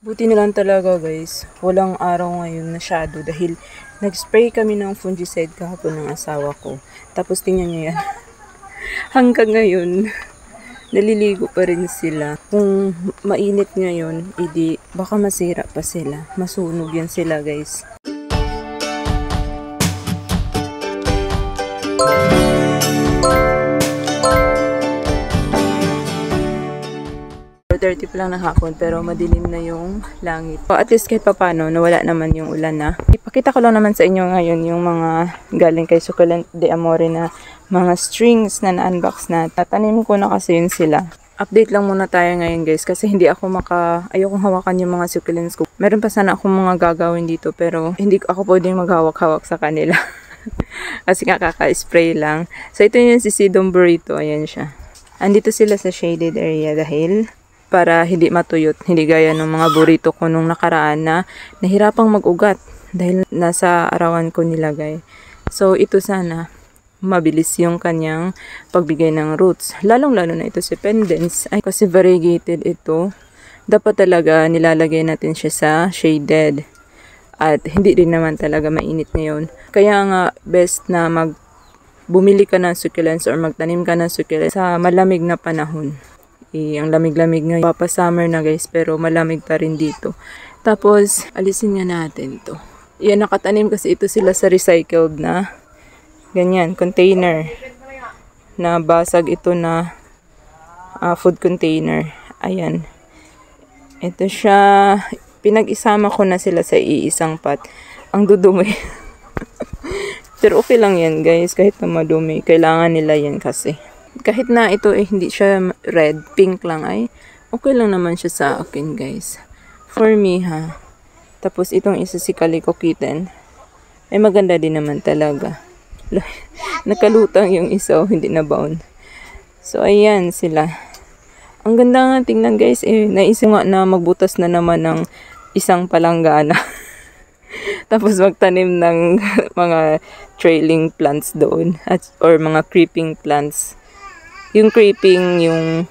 Buti na lang talaga guys, walang araw ngayon masyado dahil nag-spray kami ng fungicide kahapon ng asawa ko. Tapos tingnan nyo yan, hanggang ngayon, naliligo pa rin sila. Kung mainit ngayon, idi baka masira pa sila. Masunog yan sila guys. 30 pa lang ng hapon pero madilim na yung langit. So, at least kahit papano nawala naman yung ulan na. Ipakita ko lang naman sa inyo ngayon yung mga galing kay Succulent de Amore na mga strings na na-unbox na. Tatanim ko na kasi yun sila. Update lang muna tayo ngayon guys kasi hindi ako ayokong hawakan yung mga succulents ko. Meron pa sana akong mga gagawin dito pero hindi ako pwedeng maghawak-hawak sa kanila. Kasi kaka-spray lang. So ito yung Sisidum burrito. Ayan siya. Andito sila sa shaded area dahil para hindi matuyot. Hindi gaya ng mga burrito ko nung nakaraan na nahirapang mag-ugat dahil nasa arawan ko nilagay. So ito sana mabilis yung kanyang pagbigay ng roots. Lalong-lalo na ito si Pendens. Ay, kasi variegated ito. Dapat talaga nilalagay natin siya sa shaded. At hindi rin naman talaga mainit ngayon. Kaya nga best na bumili ka ng succulents or magtanim ka ng succulents sa malamig na panahon. Ang lamig-lamig ngayon. Papa-summer na guys pero malamig pa rin dito. Tapos alisin nga natin to. Yan, nakatanim kasi ito sila sa recycled na ganyan, container. Na basag ito na food container. Ayan. Ito siya. Pinag-isama ko na sila sa iisang pot. Ang dudumi. Pero okay lang yan guys. Kahit na madumi. Kailangan nila yan kasi. Kahit na ito hindi siya red, pink lang ay okay lang naman siya sa akin guys. For me ha. Tapos itong isa si Calico Kitten. Ay maganda din naman talaga. Nakalutang yung isa hindi na bound. So ayan sila. Ang ganda nga tingnan guys naisip nga na magbutas na naman ng isang palanggana. Tapos magtanim ng mga trailing plants doon or mga creeping plants. Yung creeping yung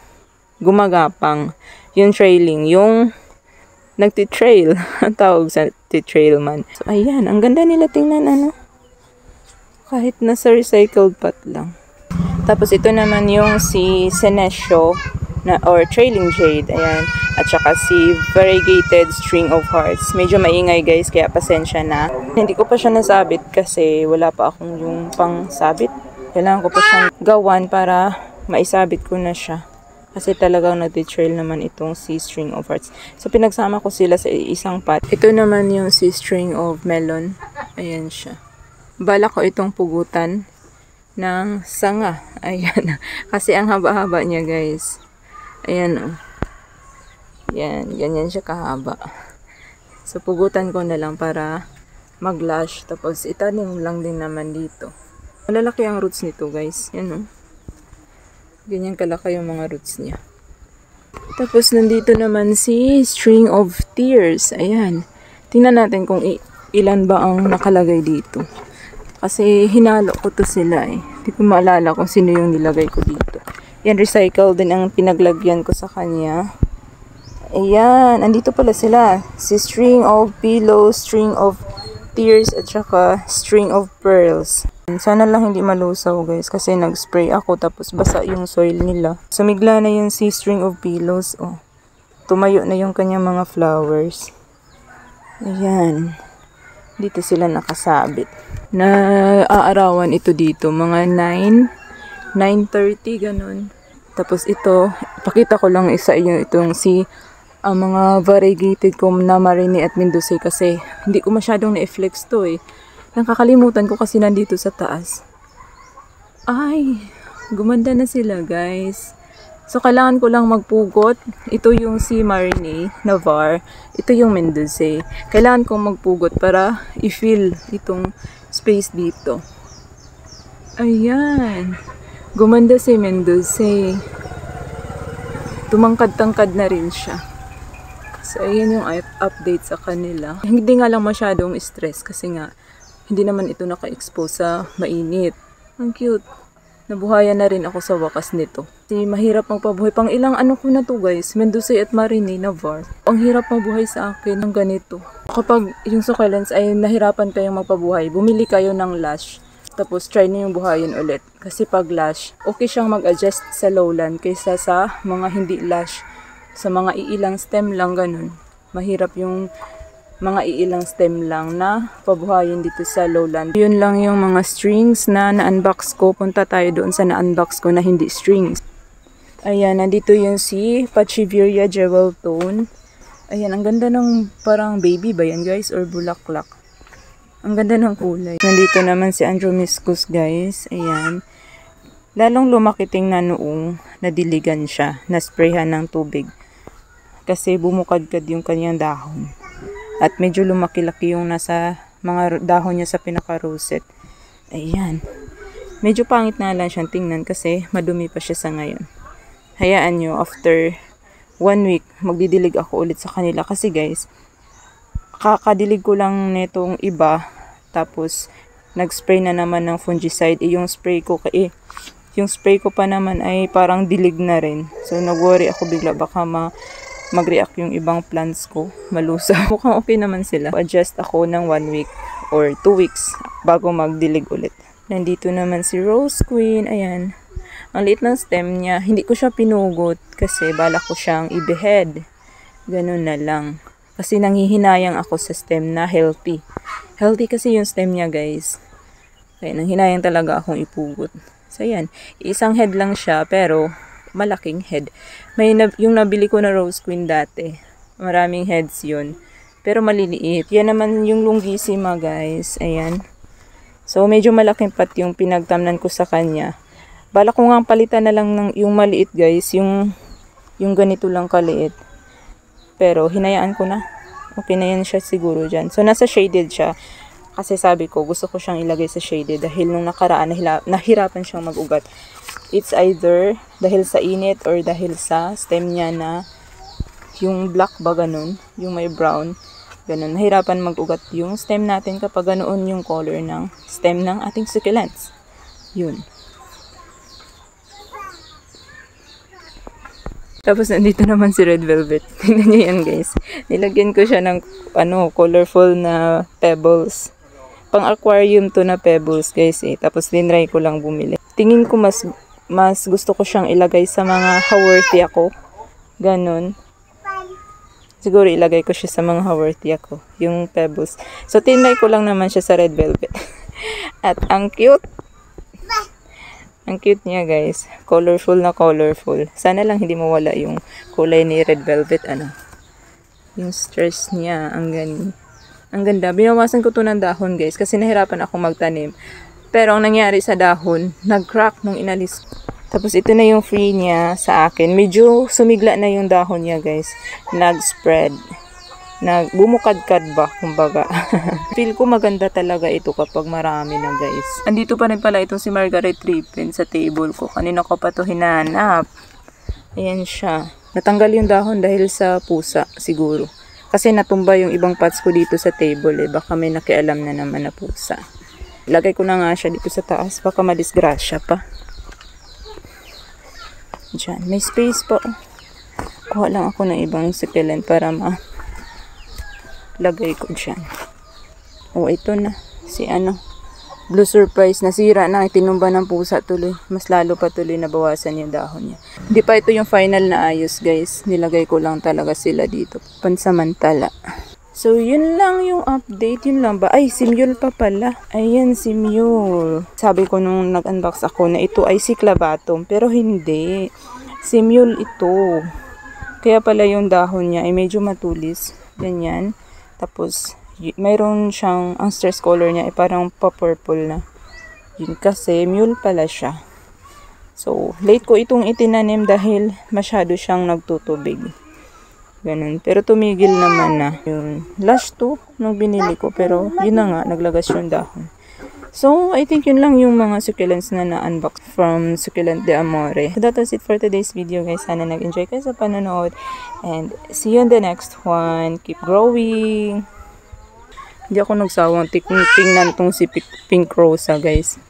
gumagapang, yung trailing yung nagtitrail. Ang tawag sa titrail man. So ayan, ang ganda nila tingnan ano. Kahit nasa recycled pot lang. Tapos ito naman yung si Senecio na or trailing jade, ayan. At saka si variegated string of hearts. Medyo maingay guys, kaya pasensya na. Hindi ko pa siya nasabit kasi wala pa akong yung pang sabit. Kailangan ko pa siyang gawan para maisabit ko na siya. Kasi talagang nag-trail naman itong si string of hearts. So pinagsama ko sila sa isang pot. Ito naman yung si string of melon. Ayan siya. Bala ko itong pugutan ng sanga. Ayan. Kasi ang haba-haba niya guys. Ayan o. Yan. Ganyan siya kahaba. So pugutan ko na lang para mag-lash. Tapos itanim lang din naman dito. Malalaki ang roots nito guys. Yan o. Ganyan kalaki yung mga roots niya. Tapos nandito naman si string of tears. Ayan. Tingnan natin kung ilan ba ang nakalagay dito. Kasi hinalo ko to sila eh. Hindi ko maalala kung sino yung nilagay ko dito. Yan, recycle din ang pinaglagyan ko sa kanya. Ayan, andito pala sila. Si string of pillows, string of tears, at saka string of pearls. Sana lang hindi malusaw guys kasi nag-spray ako tapos basa yung soil nila. Sumigla na yung si string of pillows. Oh. Tumayo na yung kanyang mga flowers. Ayan. Dito sila nakasabit. Na aarawan ito dito. Mga 9:30 ganun. Tapos ito, pakita ko lang isa inyo itong si mga variegated ko na Marini at Mendoza kasi hindi ko masyadong na-flex to eh. Nakakalimutan ko kasi nandito sa taas. Ay, gumanda na sila guys. So kailangan ko lang magpugot. Ito yung si Marini Navar. Ito yung Mendoza. Kailangan kong magpugot para i-fill itong space dito. Ayan. Gumanda si Mendoza. Tumangkad-tangkad na rin siya. So ayan yung update sa kanila. Hindi nga lang masyadong stress kasi nga hindi naman ito naka-expose sa mainit. Ang cute. Nabuhayan na rin ako sa wakas nito. Mahirap magpabuhay. Pang ilang ano ko na to guys, Mendocay at Marini na VAR. Ang hirap mabuhay sa akin ng ganito. Kapag yung succulents ay nahirapan kayong magpabuhay, bumili kayo ng lash. Tapos try niyo yung buhayin ulit. Kasi pag lash, okay siyang mag-adjust sa lowland kaysa sa mga hindi lash. Sa mga iilang stem lang ganun. Mahirap yung mga iilang stem lang na pabuhayin dito sa lowland. Yun lang yung mga strings na na-unbox ko. Punta tayo doon sa na-unbox ko na hindi strings. Ayan, nandito yung si Pachiveria Jewel Tone. Ayan, ang ganda ng parang baby ba yan guys? Or bulaklak. Ang ganda ng kulay. Nandito naman si Andromiscus guys. Ayan. Lalong lumaki tingnan noong nadiligan siya. Nasprayhan ng tubig. Kasi bumukadkad yung kanyang dahon. At medyo lumaki-laki yung nasa mga dahon niya sa pinaka-rosette. Ayan. Medyo pangit na lang siyang tingnan kasi madumi pa siya sa ngayon. Hayaan nyo, after 1 week, magdidilig ako ulit sa kanila. Kasi guys, kakadilig ko lang netong iba. Tapos, nag-spray na naman ng fungicide. Yung spray ko pa naman ay parang dilig na rin. So, nag-worry ako bigla baka mag-react yung ibang plants ko, malusa. Mukhang okay naman sila. Adjust ako ng 1 week or 2 weeks bago magdilig ulit. Nandito naman si Rose Queen. Ayan. Ang liit ng stem niya. Hindi ko siya pinugot kasi balak ko siyang i-behead. Ganun na lang. Kasi nanghihinayang ako sa stem na healthy. Healthy kasi yung stem niya guys. Kaya nanghinayang talaga akong ipugot. So yan. Isang head lang siya pero malaking head. Yung nabili ko na Rose Queen dati. Maraming heads yun. Pero maliliit. Yan naman yung Longissima guys. Ayan. So medyo malaking pat yung pinagtamnan ko sa kanya. Bala ko nga palitan na lang ng yung maliit guys. Yung ganito lang kaliit. Pero hinayaan ko na. Okay na yan siya siguro dyan. So nasa shaded siya. Kasi sabi ko gusto ko siyang ilagay sa shaded. Dahil nung nakaraan nahirapan siyang mag-ugat. It's either dahil sa init or dahil sa stem niya na yung black ba ganun, yung may brown, ganun. Nahirapan mag-ugat yung stem natin kapag ganoon yung color ng stem ng ating succulents. Yun. Tapos nandito naman si Red Velvet. Tingnan niyo yan guys. Nilagyan ko siya ng colorful na pebbles. Pang aquarium to na pebbles guys eh. Tapos dinry ko lang bumili. Tingin ko mas gusto ko siyang ilagay sa mga haworthy ako. Ganon. Siguro ilagay ko siya sa mga haworthy ako. Yung pebbles. So, tinry ko lang naman siya sa Red Velvet. At ang cute. Ang cute niya guys. Colorful na colorful. Sana lang hindi mawala yung kulay ni Red Velvet. Yung stress niya. Ang ganda. Binawasan ko to ng dahon guys. Kasi nahirapan ako magtanim. Pero ang nangyari sa dahon, nag-crack nung inalis ko. Tapos ito na yung free niya sa akin. Medyo sumigla na yung dahon niya guys. Nag-spread. Bumukadkad ba, kumbaga. Feel ko maganda talaga ito kapag marami na guys. Andito pa rin pala itong si Margaret Rippin sa table ko. Kanina ko pa ito hinanap. Ayan siya. Natanggal yung dahon dahil sa pusa siguro. Kasi natumba yung ibang pots ko dito sa table eh. Baka may nakialam na naman na pusa. Lagay ko na nga siya dito sa taas. Baka madisgrasya pa. Diyan. May space pa. Kuha lang ako ng ibang succulent para lagay ko dyan. Ito na. Si Blue Surprise. Nasira na. Tinumba ng pusa tuloy. Mas lalo pa tuloy nabawasan yung dahon niya. Hindi pa ito yung final na ayos guys. Nilagay ko lang talaga sila dito. Pansamantala. So, yun lang yung update. Yun lang ba? Ay, si Mule pa pala. Ayan, si Mule. Sabi ko nung nag-unbox ako na ito ay si Clavatum. Pero hindi. Si Mule ito. Kaya pala yung dahon niya ay medyo matulis. Ganyan. Tapos, mayroon siyang, ang stress color niya ay parang pa-purple na. Yun kasi, Mule pala siya. So, late ko itong itinanim dahil masyado siyang nagtutubig. Ganun. Pero tumigil naman na. Yung last 2 nung binili ko. Pero yun na nga, naglagas yung dahon. So, I think yun lang yung mga succulents na na-unbox from Succulent de Amore. So, that was it for today's video guys. Sana nag-enjoy kayo sa panonood. And see you in the next one. Keep growing. Hindi ako nagsawang tingnan tong si Pink Rosa guys.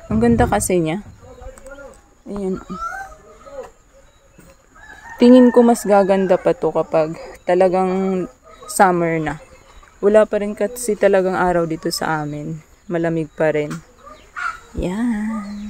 Ang ganda kasi niya. Ayan. tingin ko mas gaganda pa to kapag talagang summer na. Wala pa rin kasi talagang araw dito sa amin. Malamig pa rin. Yan.